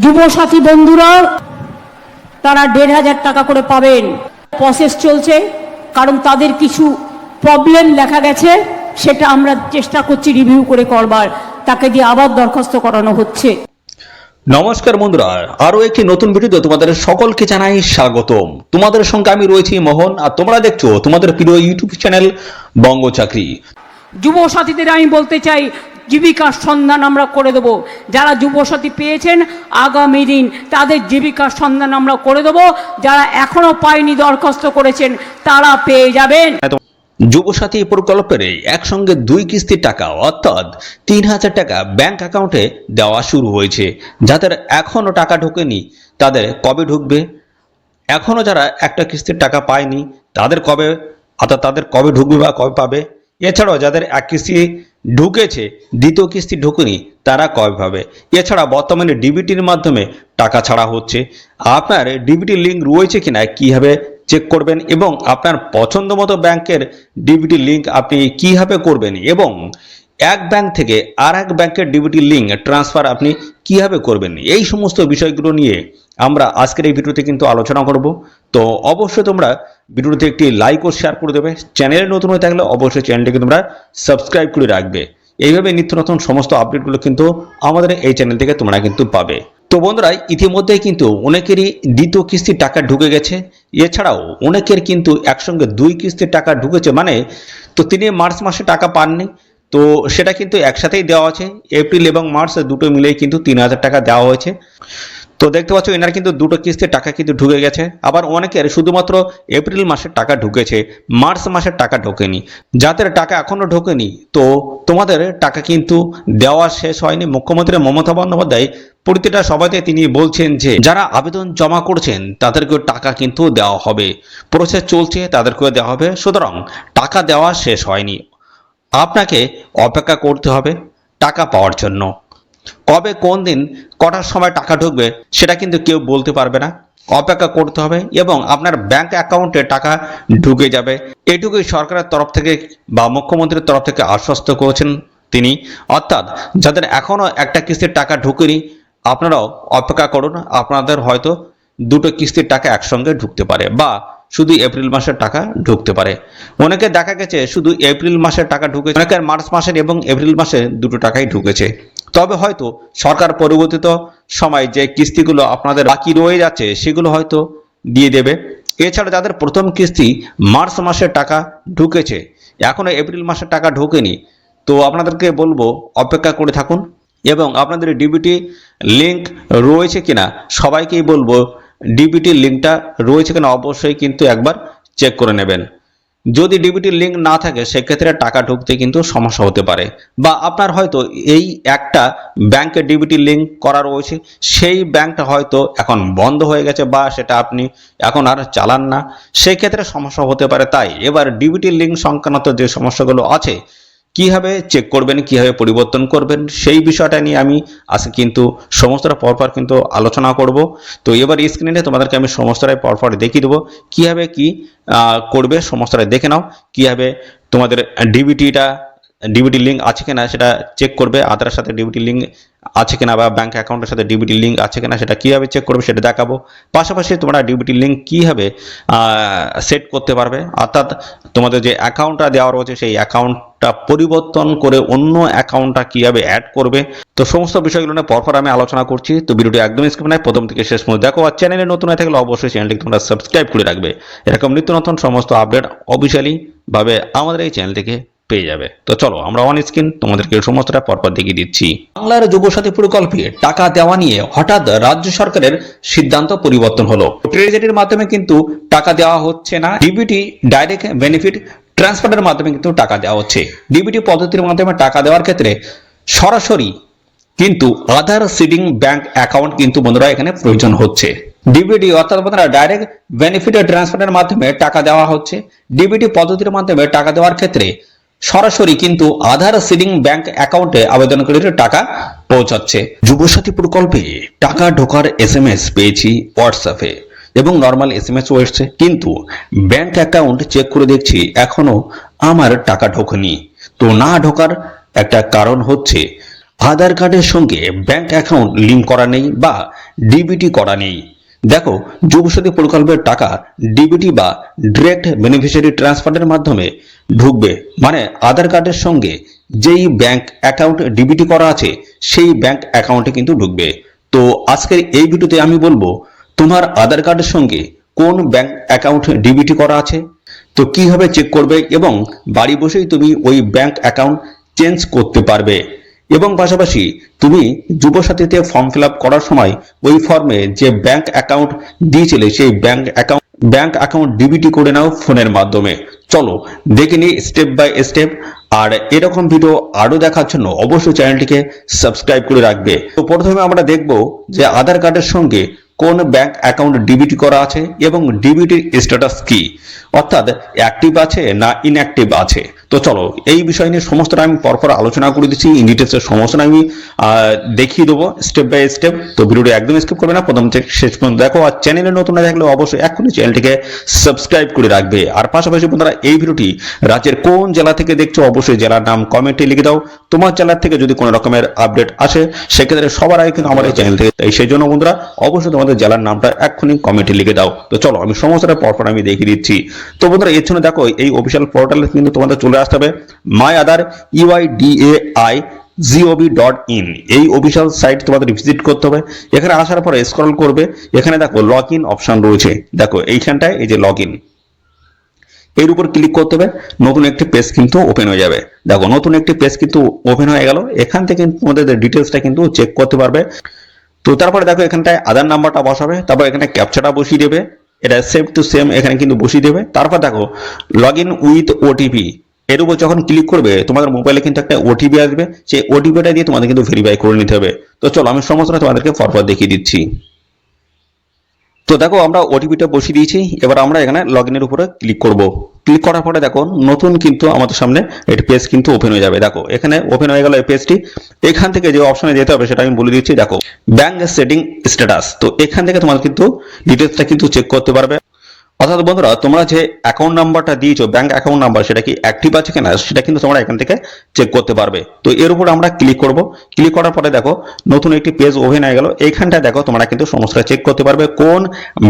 যুবসাথী বন্ধুরা তারা ১,৫০০ টাকা করে পাবেন। প্রসেস চলছে, কারণ তাদের কিছু প্রবলেম দেখা গেছে, সেটা আমরা চেষ্টা করছি রিভিউ করে করবার। তাকে দিয়ে আবার দরখাস্ত করানো হচ্ছে। নমস্কার বন্ধুরা, আরো একটি নতুন ভিডিওতে তোমাদের সকলকে জানাই স্বাগতম। তোমাদের সঙ্গে আমি রয়েছি মোহন, আর তোমরা দেখছো তোমাদের প্রিয় ইউটিউব চ্যানেল বঙ্গ চাকরি। যুবসাথীদের আমি বলতে চাই, জীবিকার সন্ধান আমরা করে দেব। যারা যুবসাথী পেয়েছেন আগামী দিন তাদের জীবিকার সন্ধান আমরা করে দেব। যারা এখনো পায়নি দরখাস্ত করেছেন তারা পেয়ে যাবেন। যুবসাথী প্রকল্পের একসঙ্গে 2 কিস্তির টাকা অর্থাৎ 3,000 টাকা ব্যাংক অ্যাকাউন্টে দেওয়া শুরু হয়েছে। যাদের এখনো টাকা ঢোকেনি তাদের কবে ঢুকবে, এখনো যারা একটা কিস্তির টাকা পায়নি তাদের কবে ঢুকবে বা কবে পাবে, এছাড়াও যাদের এক কিস্তি ঢুকেছে দ্বিতীয় কিস্তি ঢুকেনি তারা কবে পাবে। এছাড়া বর্তমানে ডিবিটির মাধ্যমে টাকা ছাড়া হচ্ছে। আপনার ডিবিটি লিঙ্ক রয়েছে কিনা কীভাবে চেক করবেন, এবং আপনার পছন্দ মতো ব্যাংকের ডিবিটি লিঙ্ক আপনি কীভাবে করবেন, এবং এক ব্যাংক থেকে আর এক ব্যাংকের ডিবিটি লিঙ্ক ট্রান্সফার আপনি কীভাবে করবেন, এই সমস্ত বিষয়গুলো নিয়ে আমরা আজকের এই ভিডিওতে কিন্তু আলোচনা করব। তো অবশ্যই তোমরা ভিডিওতে একটি লাইক ও শেয়ার করে দেবে। চ্যানেলে নতুন হয়ে থাকলে অবশ্যই চ্যানেলটিকে তোমরা সাবস্ক্রাইব করে রাখবে। এইভাবে নিত্য নতুন সমস্ত আপডেটগুলো কিন্তু আমাদের এই চ্যানেল থেকে তোমরা কিন্তু পাবে। তো বন্ধুরা, ইতিমধ্যেই কিন্তু অনেকেরই দ্বিতীয় কিস্তির টাকা ঢুকে গেছে। এছাড়াও অনেকের কিন্তু একসঙ্গে 2 কিস্তির টাকা ঢুকেছে, মানে তো তিনি মার্চ মাসে টাকা পাননি, তো সেটা কিন্তু একসাথেই দেওয়া আছে। এপ্রিল এবং মার্চ দুটো মিলেই কিন্তু 3,000 টাকা দেওয়া হয়েছে। তো দেখতে পাচ্ছ এনার কিন্তু দুটো কিস্তির টাকা কিন্তু ঢুকে গেছে। আবার অনেকের শুধুমাত্র এপ্রিল মাসের টাকা ঢুকেছে, মার্চ মাসের টাকা ঢোকেনি। যাদের টাকা এখনো ঢোকেনি তো তোমাদের টাকা কিন্তু দেওয়া শেষ হয়নি। মুখ্যমন্ত্রী মমতা বন্দ্যোপাধ্যায় প্রতিটা সভাতে তিনি বলছেন যে যারা আবেদন জমা করছেন তাদেরকে টাকা কিন্তু দেওয়া হবে, প্রসেস চলছে, তাদেরকেও দেওয়া হবে। সুতরাং টাকা দেওয়া শেষ হয়নি, আপনাকে অপেক্ষা করতে হবে টাকা পাওয়ার জন্য। কবে কোন দিন কটার সময় টাকা ঢুকবে সেটা কিন্তু কেউ বলতে পারবে না, অপেক্ষা করতে হবে এবং আপনার ব্যাংক অ্যাকাউন্টে টাকা ঢুকে যাবে। এটুকুই সরকারের তরফ থেকে বা মুখ্যমন্ত্রীর তরফ থেকে আশ্বস্ত করেছেন তিনি। অর্থাৎ যাদের এখনও একটা কিস্তির টাকা ঢুকেনি আপনারাও অপেক্ষা করুন, আপনাদের হয়তো দুটো কিস্তির টাকা একসঙ্গে ঢুকতে পারে, বা শুধু এপ্রিল মাসের টাকা ঢুকতে পারে। অনেকে দেখা গেছে শুধু এপ্রিল মাসের টাকা ঢুকেছে, অনেকের মার্চ মাসের এবং এপ্রিল মাসে দুটো টাকাই ঢুকেছে। তবে হয়তো সরকার পরিবর্তিত সময় যে কিস্তিগুলো আপনাদের বাকি রয়ে যাচ্ছে সেগুলো হয়তো দিয়ে দেবে। এছাড়া যাদের প্রথম কিস্তি মার্চ মাসের টাকা ঢুকেছে, এখনো এপ্রিল মাসের টাকা ঢোকেনি, তো আপনাদেরকে বলবো অপেক্ষা করে থাকুন। এবং আপনাদের ডিবিটি লিঙ্ক রয়েছে কিনা, সবাইকেই বলবো ডিবিটি লিঙ্কটা রয়েছে কিনা অবশ্যই কিন্তু একবার চেক করে নেবেন। যদি ডিবিটির লিঙ্ক না থাকে সেক্ষেত্রে টাকা ঢুকতে কিন্তু সমস্যা হতে পারে, বা আপনার হয়তো এই একটা ব্যাংকের ডিবিটি লিঙ্ক করা রয়েছে, সেই ব্যাংকটা হয়তো এখন বন্ধ হয়ে গেছে বা সেটা আপনি এখন আর চালান না, সেই ক্ষেত্রে সমস্যা হতে পারে। তাই এবার ডিবিটি লিঙ্ক সংক্রান্ত যে সমস্যাগুলো আছে কিভাবে চেক করবেন, কিভাবে পরিবর্তন করবেন, সেই বিষয়টা নিয়ে আমি আজকে কিন্তু সমস্তটা পরপর কিন্তু আলোচনা করব। তো এবার স্ক্রিনে তোমাদেরকে আমি সমস্তটাই পরপর দেখিয়ে দেবো কিভাবে কি করবে। সমস্তটা দেখে নাও কিভাবে তোমাদের ডিবিটি লিঙ্ক আছে কিনা সেটা চেক করবে, আধারের সাথে ডিবিটি লিঙ্ক আছে কিনা বা ব্যাংক অ্যাকাউন্টের সাথে ডিবিটি লিঙ্ক আছে কিনা সেটা কিভাবে চেক করবে সেটা দেখাবো। পাশাপাশি তোমরা ডিবিটি লিঙ্ক কিভাবে সেট করতে পারবে, অর্থাৎ তোমাদের যে অ্যাকাউন্টটা দেওয়া রয়েছে সেই অ্যাকাউন্টটা পরিবর্তন করে অন্য অ্যাকাউন্টটা কিভাবে অ্যাড করবে। তো সমস্ত বিষয়গুলো নিয়ে পরপর আমি আলোচনা করছি। তো ভিডিওটি একদম স্কিপ নয়, প্রথম থেকে শেষ পর্যন্ত দেখো। আর চ্যানেলে নতুন হয়ে থাকলে অবশ্যই চ্যানেলটি তোমরা সাবস্ক্রাইব করে রাখবে। এরকম নিত্য নতুন সমস্ত আপডেট অফিসিয়ালি ভাবে আমাদের এই চ্যানেল থেকে পেয়ে যাবে। তো চলো আমরা অন স্ক্রিন তোমাদেরকে সমস্তটা পরপর দেখিয়ে দিচ্ছি। বাংলার যুবসাথী প্রকল্পে টাকা দেওয়া নিয়ে হঠাৎ রাজ্য সরকারের সিদ্ধান্ত পরিবর্তন হলো। ট্রেজারির মাধ্যমে কিন্তু টাকা দেওয়া হচ্ছে না, ডিবিটি ডাইরেক্ট বেনিফিট ট্রান্সফারের মাধ্যমে কিন্তু টাকা দেওয়া হচ্ছে। ডিবিটি পদ্ধতির মাধ্যমে টাকা দেওয়ার ক্ষেত্রে সরাসরি কিন্তু আধার সিডিং ব্যাংক অ্যাকাউন্ট কিন্তু বন্ধুরা এখানে প্রয়োজন হচ্ছে। ডিবিটি অর্থাৎ বন্ধুরা ডাইরেক্ট বেনিফিট ট্রান্সফারের মাধ্যমে টাকা দেওয়া হচ্ছে। ডিবিটি পদ্ধতির মাধ্যমে টাকা দেওয়ার ক্ষেত্রে সরাসরি কিন্তু আধার সিডিং ব্যাংক অ্যাকাউন্টে আবেদনকারীর টাকা পৌঁছাচ্ছে। যুবসাথী প্রকল্পে টাকা ঢোকার SMS পেয়েছি হোয়াটসঅ্যাপে এবং নর্মাল SMS ও এসছে, কিন্তু ব্যাংক অ্যাকাউন্ট চেক করে দেখছি এখনো আমার টাকা ঢোকেনি। তো না ঢোকার একটা কারণ হচ্ছে আধার কার্ডের সঙ্গে ব্যাংক অ্যাকাউন্ট লিঙ্ক করা নেই বা ডিবিটি করা নেই। দেখো, যুবশক্তি প্রকল্পের টাকা ডিবিটি বা ডিরেক্ট বেনিফিশিয়ারি ট্রান্সফারের মাধ্যমে ঢুকবে, মানে আধার কার্ডের সঙ্গে যেই ব্যাংক অ্যাকাউন্ট ডিবিটি করা আছে সেই ব্যাংক অ্যাকাউন্টে কিন্তু ঢুকবে। তো আজকের এই ভিডিওতে আমি বলবো তোমার আধার কার্ডের সঙ্গে কোন ব্যাংক অ্যাকাউন্ট ডিবিটি করা আছে, তো কিভাবে চেক করবে এবং বাড়ি বসেই তুমি ওই ব্যাংক অ্যাকাউন্ট চেঞ্জ করতে পারবে। এবং পাশাপাশি তুমি যুবসাথীতে ফর্ম ফিল আপ করার সময় ওই ফর্মে যে ব্যাংক অ্যাকাউন্ট দিয়েছিলে সেই ব্যাংক অ্যাকাউন্ট ডিবিটি করে নাও ফোনের মাধ্যমে। চলো দেখে নিই স্টেপ বাই স্টেপ। আর এরকম ভিডিও আরো দেখার জন্য অবশ্যই চ্যানেলটিকে সাবস্ক্রাইব করে রাখবে। তো প্রথমে আমরা দেখব যে আধার কার্ডের সঙ্গে কোন ব্যাংক অ্যাকাউন্ট ডিবিটি করা আছে এবং ডিবিটির স্ট্যাটাস কি, অর্থাৎ অ্যাক্টিভ আছে না ইনঅ্যাক্টিভ আছে। তো চলো এই বিষয় নিয়ে সমস্তটা আমি পরপর আলোচনা করে দিচ্ছি, ইন ডিটেলসের সমস্যা আমি দেখিয়ে দেবো স্টেপ বাই স্টেপ। তো ভিডিওটি একদম স্কিপ করবে না, প্রথম থেকে শেষ পর্যন্ত দেখো। আর চ্যানেলে নতুন না থাকলে অবশ্যই এখনই চ্যানেলটিকে সাবস্ক্রাইব করে রাখবে। আর পাশাপাশি বন্ধুরা এই ভিডিওটি রাজ্যের কোন জেলা থেকে দেখছো অবশ্যই জেলার নাম কমেন্টে লিখে দাও। তোমার জেলার থেকে যদি কোনো রকমের আপডেট আসে সেক্ষেত্রে সবার আগে কিন্তু আমার এই চ্যানেল থেকে, তাই সেই জন্য বন্ধুরা অবশ্যই তোমাদের জেলার নামটা এক্ষুনি কমেন্টে লিখে দাও। তো চলো আমি সমস্যাটা পরপর আমি দেখিয়ে দিচ্ছি। তো বন্ধুরা এর জন্য দেখো এই অফিসিয়াল পোর্টালে কিন্তু তোমাদের চলে আসতে হবে মাই আধার UIDAI.gov.in, এই অফিসিয়াল সাইট তোমাদের ভিজিট করতে হবে। এখানে আসার পরে স্ক্রল করবে, এখানে দেখো লগ ইন অপশন রয়েছে। দেখো এইখানটায় এই যে লগ ইন, এর উপর ক্লিক করতে হবে, নতুন একটি পেজ কিন্তু ওপেন হয়ে যাবে। দেখো নতুন একটি পেজ কিন্তু ওপেন হয়ে গেল। এখান থেকে তোমাদের ডিটেলসটা কিন্তু চেক করতে পারবে। তো তারপরে দেখো এখানটায় আধার নাম্বারটা বসাবে, তারপর এখানে ক্যাপচাটা বসিয়ে দেবে, এটা সেভ টু সেম এখানে কিন্তু বসিয়ে দেবে। তারপর দেখো লগ ইন উইথ ওটিপি, এর উপর যখন ক্লিক করবে তোমাদের মোবাইলে কিন্তু একটা ওটিপি আসবে, সেই ওটিপিটা দিয়ে তোমাদের কিন্তু ভেরিফাই করে নিতে হবে। তো চলো আমি সমস্যাটা তোমাদেরকে পরপর দেখিয়ে দিচ্ছি। তো দেখো আমরা ওটিপিটা বসিয়ে দিয়েছি, এবার আমরা এখানে লগ ইনের উপরে ক্লিক করব। ক্লিক করার পরে দেখো নতুন কিন্তু আমাদের সামনে একটি পেজ কিন্তু ওপেন হয়ে যাবে। দেখো এখানে ওপেন হয়ে গেল এই পেজটি। এখান থেকে যে অপশনে যেতে হবে সেটা আমি বলে দিচ্ছি। দেখো ব্যাংক সেটিং স্ট্যাটাস, তো এখান থেকে তোমাদের কিন্তু ডিটেলসটা কিন্তু চেক করতে পারবে। অর্থাৎ বন্ধুরা তোমরা যে অ্যাকাউন্ট নাম্বারটা দিয়েছো ব্যাংক অ্যাকাউন্ট নাম্বার, সেটা কি অ্যাক্টিভ আছে কিনা সেটা কিন্তু তোমরা এখান থেকে চেক করতে পারবে। তো এর উপর আমরা ক্লিক করব। ক্লিক করার পরে দেখো নতুন একটি পেজ ওপেন হয়ে গেল। এইখানটায় দেখো তোমরা কিন্তু সমস্যাটা চেক করতে পারবে কোন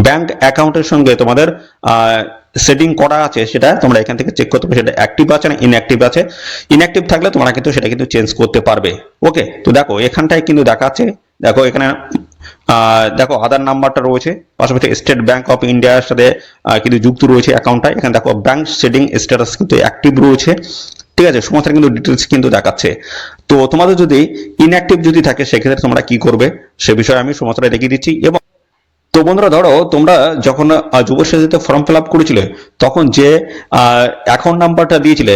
ব্যাংক অ্যাকাউন্টের সঙ্গে তোমাদের সেটিং করা আছে সেটা তোমরা এখান থেকে চেক করতে পারবে, সেটা অ্যাক্টিভ আছে না ইনঅ্যাক্টিভ আছে। ইনঅ্যাক্টিভ থাকলে তোমরা কিন্তু সেটা কিন্তু চেঞ্জ করতে পারবে। ওকে, তো দেখো এখানটায় কিন্তু দেখাচ্ছে, দেখো এখানে দেখো আধার নাম্বারটা রয়েছে, পাশাপাশি স্টেট ব্যাংক অফ ইন্ডিয়ার সাথে কিন্তু যুক্ত রয়েছে অ্যাকাউন্টটা। এখানে দেখো ব্যাংক সেটিং স্ট্যাটাস কিন্তু অ্যাক্টিভ রয়েছে, ঠিক আছে, সমস্ত কিন্তু ডিটেলস কিন্তু দেখাচ্ছে। তো তোমাদের যদি ইনঅ্যাক্টিভ যদি থাকে সেক্ষেত্রে তোমরা কি করবে সে বিষয়ে আমি সমস্তটা দেখিয়ে দিচ্ছি। এবং তো বন্ধুরা ধরো তোমরা যখন যুবসাথীতে ফর্ম ফিল আপ করেছিলে তখন যে অ্যাকাউন্ট নাম্বারটা দিয়েছিলে,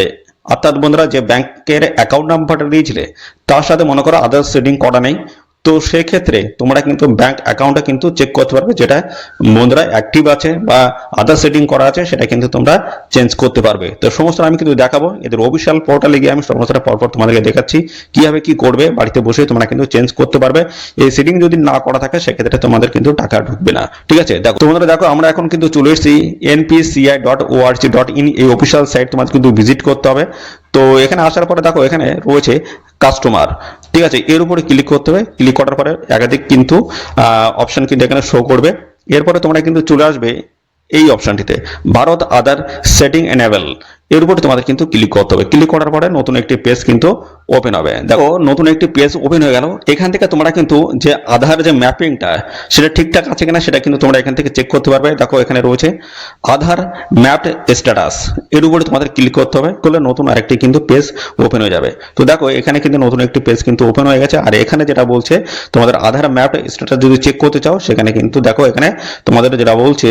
অর্থাৎ বন্ধুরা যে ব্যাংকের অ্যাকাউন্ট নাম্বারটা দিয়েছিলে তার সাথে মনে করো আদার সেটিং করা নেই, তো সেক্ষেত্রে তোমরা কিন্তু ব্যাংক অ্যাকাউন্টটা কিন্তু চেক করতে পারবে, যেটা বন্ধুরা অ্যাক্টিভ আছে বা আদার সেটিং করা আছে সেটা কিন্তু তোমরা চেঞ্জ করতে পারবে। তো সমস্ত আমি কিন্তু দেখাবো এদের অফিসিয়াল পোর্টালে গিয়ে, আমি সমস্তটা পরপর তোমাদেরকে দেখাচ্ছি কিভাবে কি করবে। বাড়িতে বসে তোমরা কিন্তু চেঞ্জ করতে পারবে। এই সেটিং যদি না করা থাকে সেক্ষেত্রে তোমাদের কিন্তু টাকা ঢুকবে না, ঠিক আছে। দেখো তোমরা দেখো আমরা এখন কিন্তু চলে এসেছি npci.org.in, এই অফিসিয়াল সাইট তোমাদের কিন্তু ভিজিট করতে হবে। তো এখানে আসার পরে দেখো এখানে রয়েছে কাস্টমার, ঠিক আছে, এর উপরে ক্লিক করতে হবে। ক্লিক করার পরে একাধিক কিন্তু অপশন কিন্তু এখানে শো করবে। এরপরে তোমরা কিন্তু চলে আসবে এই অপশনটিতে ভারত আধার সেটিং এনেবল, এর উপরে তোমাদের কিন্তু ক্লিক করতে হবে। ক্লিক করার পরে নতুন একটি পেজ কিন্তু ওপেন হবে। দেখো নতুন একটি পেজ ওপেন হয়ে গেল। এখান থেকে তোমরা কিন্তু যে আধার যে ম্যাপিংটা সেটা ঠিকঠাক আছে কিনা সেটা কিন্তু তোমরা এখান থেকে চেক করতে পারবে। দেখো এখানে রয়েছে আধার ম্যাপড স্ট্যাটাস, এর উপরে তোমাদের ক্লিক করতে হবে, করলে নতুন আরেকটি কিন্তু পেজ ওপেন হয়ে যাবে। তো দেখো এখানে কিন্তু নতুন একটি পেজ কিন্তু ওপেন হয়ে গেছে। আর এখানে যেটা বলছে তোমাদের আধার ম্যাপড স্ট্যাটাস যদি চেক করতে চাও সেখানে কিন্তু দেখো এখানে তোমাদের যেটা বলছে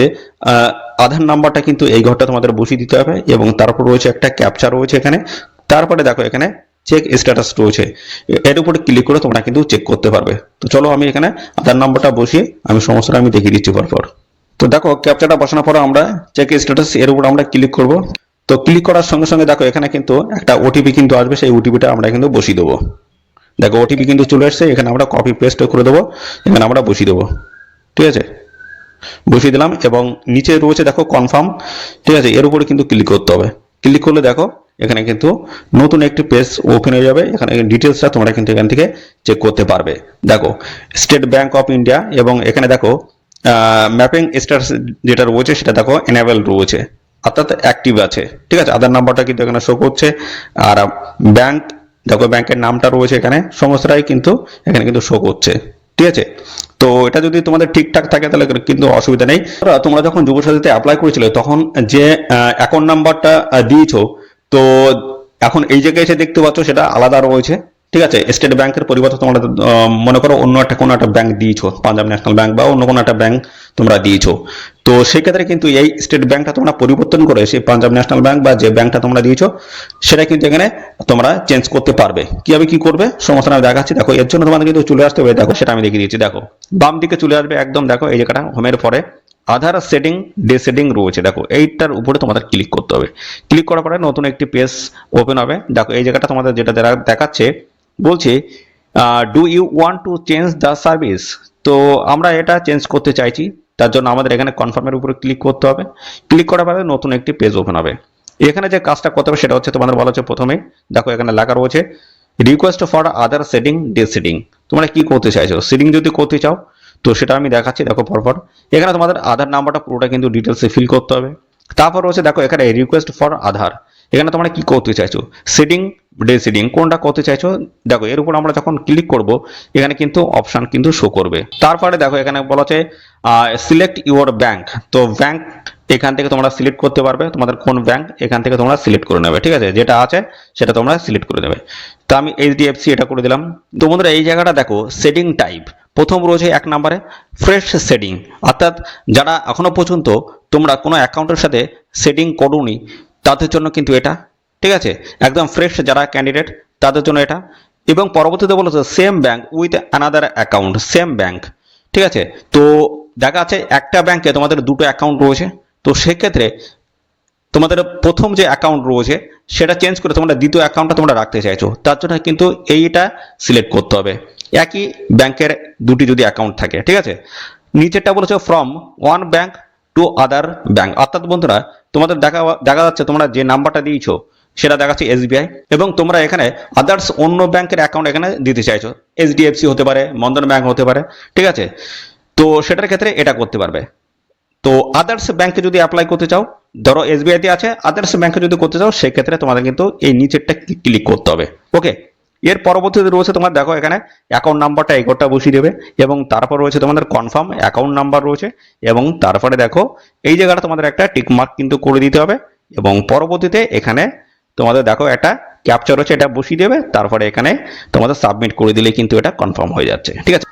আধার নাম্বারটা কিন্তু এই ঘরটা তোমাদের বসিয়ে দিতে হবে এবং তারপর রয়েছে একটা ক্যাপচা রয়েছে এখানে। তারপরে দেখো এখানে চেক স্ট্যাটাস রয়েছে, এর উপরে ক্লিক করে তোমরা কিন্তু চেক করতে পারবে। তো চলো আমি এখানে আধার নাম্বারটা বসিয়ে আমি সমস্যাটা আমি দেখিয়ে দিচ্ছি পরপর। তো দেখো ক্যাপচাটা বসানোর পরে আমরা চেক স্ট্যাটাস এর উপর আমরা ক্লিক করব। তো ক্লিক করার সঙ্গে সঙ্গে দেখো এখানে কিন্তু একটা ওটিপি কিন্তু আসবে, সেই ওটিপিটা আমরা কিন্তু বসিয়ে দেবো। দেখো ওটিপি কিন্তু চলে আসছে, এখানে আমরা কপি পেস্ট করে দেবো, এখানে আমরা বসিয়ে দেবো, ঠিক আছে, বসিয়ে দিলাম। এবং নিচে রয়েছে দেখো কনফার্ম, ঠিক আছে, এর উপরে কিন্তু ক্লিক করতে হবে। ক্লিক করলে দেখো এখানে কিন্তু নতুন একটি পেজ ওপেন হয়ে যাবে। এখানে ডিটেলসটা তোমরা কিন্তু এখান থেকে চেক করতে পারবে। দেখো স্টেট ব্যাংক অফ ইন্ডিয়া এবং এখানে দেখো ম্যাপিং স্ট্যাটাস যেটা রয়েছে সেটা দেখো এনেবল রয়েছে, অর্থাৎ অ্যাক্টিভ আছে। ঠিক আছে, আধার নাম্বারটা কিন্তু এখানে শো করছে। আর ব্যাংক দেখো, ব্যাংকের নামটা রয়েছে এখানে, সমস্তটাই কিন্তু এখানে কিন্তু শো করছে। ঠিক আছে, তো এটা যদি তোমাদের ঠিকঠাক থাকে তাহলে কিন্তু অসুবিধা নেই। তোমরা যখন যুবসাথীতে অ্যাপ্লাই করেছিলে তখন যে অ্যাকাউন্ট নাম্বারটা দিয়েছো, তো এখন এই জায়গায় এসে দেখতে পাচ্ছ সেটা আলাদা রয়েছে। ঠিক আছে, স্টেট ব্যাংকের পরিবর্তে তোমরা মনে করো অন্য একটা কোনো একটা ব্যাংক দিয়েছো, পাঞ্জাব ন্যাশনাল ব্যাংক বা অন্য কোনো একটা ব্যাংক তোমরা দিয়েছো, তো সেক্ষেত্রে কিন্তু এই স্টেট ব্যাংকটা তোমরা পরিবর্তন করে সেই পাঞ্জাব ন্যাশনাল ব্যাংক বা যে ব্যাংকটা তোমরা দিয়েছো সেটা কিন্তু এখানে তোমরা চেঞ্জ করতে পারবে। কিভাবে কি করবে সমস্যা আমি দেখাচ্ছি। দেখো এর জন্য তোমাদের কিন্তু চলে আসতে হবে, দেখো সেটা আমি দেখিয়ে দিয়েছি। দেখো বাম দিকে চলে আসবে একদম, দেখো এই জায়গাটা হোমের পরে আধার সেটিং ডে রয়েছে, দেখো এইটার উপরে তোমাদের ক্লিক করতে হবে। ক্লিক করার পরে নতুন একটি পেজ ওপেন হবে। দেখো এই জায়গাটা তোমাদের যেটা দেখাচ্ছে বলছে do you want to change the service, তো আমরা এটা চেঞ্জ করতে চাইছি, তার জন্য আমাদের এখানে কনফার্মের উপরে ক্লিক করতে হবে। ক্লিক করার পরে নতুন একটি পেজ ওপেন হবে। এখানে যে কাজটা করতে হবে সেটা হচ্ছে তোমাদের বলা হচ্ছে প্রথমে দেখো এখানে লেখা রয়েছে request for Aadhaar setting day setting, তোমরা কি করতে চাইছো, সেটিং যদি করতে চাও তো সেটা আমি দেখাচ্ছি। দেখো পরপর এখানে তোমাদের আধার নাম্বারটা পুরোটা কিন্তু ডিটেলসে ফিল করতে হবে। তারপর রয়েছে দেখো এখানে রিকোয়েস্ট ফর আধার, এখানে তোমরা কি করতে চাইছো, সেটিং ডে সেটিং কোনটা করতে চাইছো। দেখো এর উপর আমরা যখন ক্লিক করব এখানে কিন্তু অপশন কিন্তু শো করবে। তারপরে দেখো এখানে বলা আছে সিলেক্ট ইউর ব্যাংক, তো ব্যাংক এখান থেকে তোমরা সিলেক্ট করতে পারবে, তোমাদের কোন ব্যাংক এখান থেকে তোমরা সিলেক্ট করে নেবে। ঠিক আছে, যেটা আছে সেটা তোমরা সিলেক্ট করে নেবে। তো আমি এইচডিএফসি এটা করে দিলাম। তো বন্ধুরা এই জায়গাটা দেখো সেটিং টাইপ প্রথম রয়েছে এক নম্বরে ফ্রেশ সেটিং, অর্থাৎ যারা এখনো পর্যন্ত তোমরা কোনো অ্যাকাউন্টের সাথে সেটিং করোনি তাদের জন্য কিন্তু এটা। ঠিক আছে, একদম ফ্রেশ যারা ক্যান্ডিডেট তাদের জন্য এটা। এবং পরবর্তীতে বলেছে same bank with another account, same bank. ঠিক আছে, তো দেখা আছে একটা ব্যাংকে তোমাদের দুটো অ্যাকাউন্ট রয়েছে, তো সেক্ষেত্রে তোমাদের প্রথম যে অ্যাকাউন্ট রয়েছে সেটা চেঞ্জ করে তোমরা দ্বিতীয় অ্যাকাউন্টটা তোমরা রাখতে চাইছো, তার জন্য কিন্তু এইটা সিলেক্ট করতে হবে, একই ব্যাংকের দুটি যদি অ্যাকাউন্ট থাকে। ঠিক আছে, নিচেরটা বলেছে from one bank to other bank, অর্থাৎ বন্ধুরা তোমাদের দেখা যাচ্ছে তোমরা যে নাম্বারটা দিয়েছো সেটা দেখাচ্ছে এসবিআই এবং তোমরা এখানে আদার্স অন্য ব্যাংকের অ্যাকাউন্ট এখানে দিতে চাইছো, এইচডিএফসি হতে পারে, বন্ধন ব্যাংক হতে পারে। ঠিক আছে, তো সেটার ক্ষেত্রে এটা করতে পারবে। তো আদার্স ব্যাংকে যদি অ্যাপ্লাই করতে চাও, ধরো এসবিআই তে আছে, আদার্স ব্যাংকে যদি করতে চাও সেক্ষেত্রে তোমাদের কিন্তু এই নিচেরটা ক্লিক করতে হবে। ওকে, এর পরবর্তীতে রয়েছে তোমার দেখো এখানে অ্যাকাউন্ট নাম্বারটা এগোটা বসিয়ে দেবে এবং তারপর রয়েছে তোমাদের কনফার্ম অ্যাকাউন্ট নাম্বার রয়েছে এবং তারপরে দেখো এই জায়গাটা তোমাদের একটা টিক মার্ক কিন্তু করে দিতে হবে এবং পরবর্তীতে এখানে তোমাদের দেখো একটা ক্যাপচার রয়েছে, এটা বসিয়ে দেবে, তারপরে এখানে তোমাদের সাবমিট করে দিলে কিন্তু এটা কনফার্ম হয়ে যাচ্ছে। ঠিক আছে,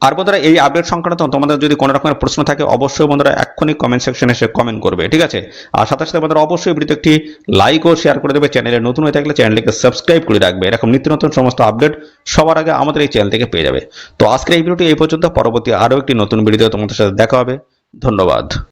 আর বন্ধুরা এই আপডেট সংক্রান্ত তোমাদের যদি কোনো রকমের প্রশ্ন থাকে অবশ্যই বন্ধুরা এক্ষুনি কমেন্ট সেকশনে এসে কমেন্ট করবে। ঠিক আছে, আর সাথে সাথে বন্ধুরা অবশ্যই ভিডিওতে একটি লাইক ও শেয়ার করে দেবে, চ্যানেলে নতুন হয়ে থাকলে চ্যানেলটিকে সাবস্ক্রাইব করে রাখবে, এরকম নিত্য নতুন সমস্ত আপডেট সবার আগে আমাদের এই চ্যানেল থেকে পেয়ে যাবে। তো আজকের এই ভিডিওটি এই পর্যন্ত, পরবর্তী আরও একটি নতুন ভিডিওতে তোমাদের সাথে দেখা হবে। ধন্যবাদ।